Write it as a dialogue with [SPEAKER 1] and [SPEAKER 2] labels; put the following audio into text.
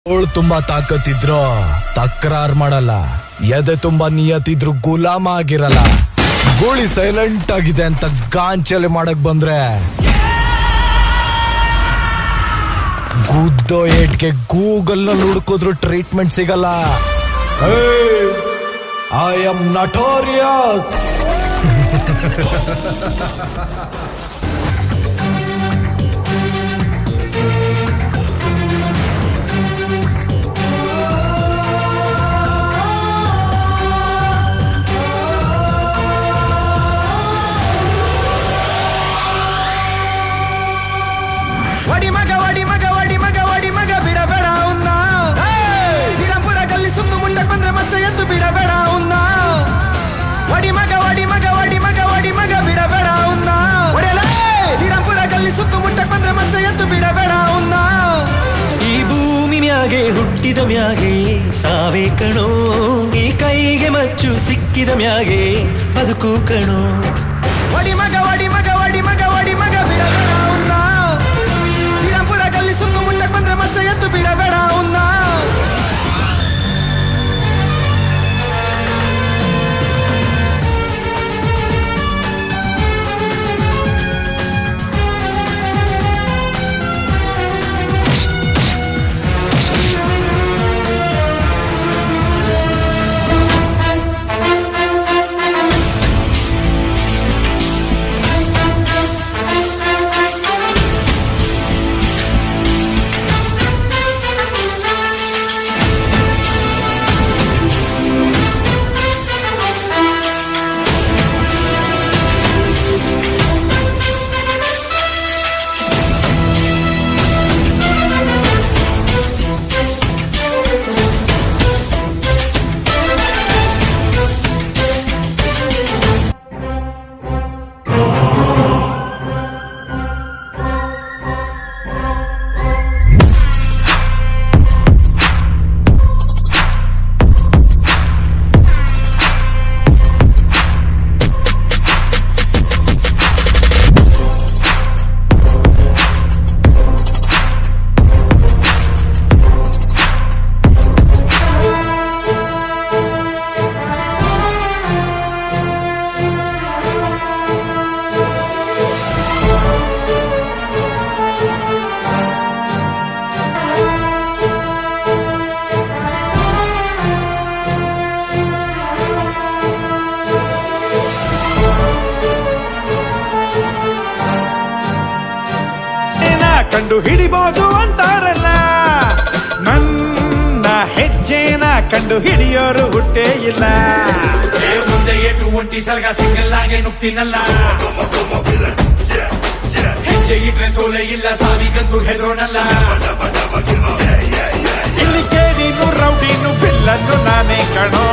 [SPEAKER 1] ಅವಳು ತುಂಬಾ ತಾಕತ್ತಿದ್ರು ತಕರಾರ್ ಮಾಡಲ್ಲ, ಎದೆ ತುಂಬಾ ನಿಯತ್ತಿದ್ರು ಗುಲಾಮ ಆಗಿರಲ್ಲ. ಗೋಳಿ ಸೈಲೆಂಟ್ ಆಗಿದೆ ಅಂತ ಗಾಂಚಲಿ ಮಾಡಕ್ ಬಂದ್ರೆ ಗುದ್ದೋ ಏಟ್ಗೆ ಗೂಗಲ್ ನಲ್ಲಿ ಹುಡುಕಿದ್ರು ಟ್ರೀಟ್ಮೆಂಟ್ ಸಿಗಲ್ಲ. I am notorious.
[SPEAKER 2] ವಡಿ ಮಗ ವಡಿ ಮಗ ವಡಿ ಮಗ ವಡಿ ಮಗ ಬಿಡಬೇಡ ಉನ್ನ. ಶ್ರೀರಾಮ್ಪುರ ಗಲ್ಲಿ ಸುತ್ತು ಮುಂಡಕ್ ಬಂದ್ರೆ ಮಚ್ಚ ಎದ್ದು ಬಿಡಬೇಡ ಉನ್ನ. ವಡಿ ಮಗ ವಡಿ ಮಗ ವಡಿ ಮಗ ವಡಿ ಮಗ ಬಿಡಬೇಡ ಉನ್ನ. ಶ್ರೀರಾಮ್ಪುರ ಗಲ್ಲಿ ಸುತ್ತು ಮುಂಡಕ್ ಬಂದ್ರೆ ಮಚ್ಚ ಎದ್ದು ಬಿಡಬೇಡ ಉನ್ನ.
[SPEAKER 3] ಈ ಭೂಮಿ ಮ್ಯಾಗೆ ಹುಟ್ಟಿದ ಮ್ಯಾಗೆ ಸಾವೇ ಕಣೋ, ಈ ಕೈಗೆ ಮಚ್ಚು ಸಿಕ್ಕಿದ ಮ್ಯಾಗೆ ಬದುಕು ಕಣೋ.
[SPEAKER 2] ವಡಿ ಮಗ ವಡಿ ಮಗ ವಡಿ ಮಗ ವಡಿ ಮಗ ಬಿಡಬೇಡ ಉನ್ನ. ಶ್ರೀರಾಮ್ಪುರ ಗಲ್ಲಿ ಸುತ್ತು ಮುಂಡಕ್ ಬಂದ್ರೆ ಮಚ್ಚ ಎದ್ದು ಬಿಡಬೇಡ ಉನ್ನ.
[SPEAKER 4] ಕಂಡು ಹಿಡಿಬಹುದು ಅಂತಾರಲ್ಲ, ನನ್ನ ಹೆಜ್ಜೆನ ಕಂಡು ಹಿಡಿಯೋರು ಹುಟ್ಟೇ ಇಲ್ಲ.
[SPEAKER 5] ಮುಂದೆ ಏಟು ಒಂಟಿ ಸಲಗ ಸಿಂಗಲ್ ಆಗಿ ನುಗ್ತೀನಲ್ಲ, ಹೆಜ್ಜೆ ಇಟ್ರೆ ಸೋಲೆ ಇಲ್ಲ, ಸಾವಿಗಂತೂ ಹೆದರೋಣಲ್ಲ.
[SPEAKER 4] ಇಲ್ಲಿ ಕೇಳಿನು ರೌಡಿನು ಬಿಲ್ಲನ್ನು ನಾನೇ ಕಣೋ.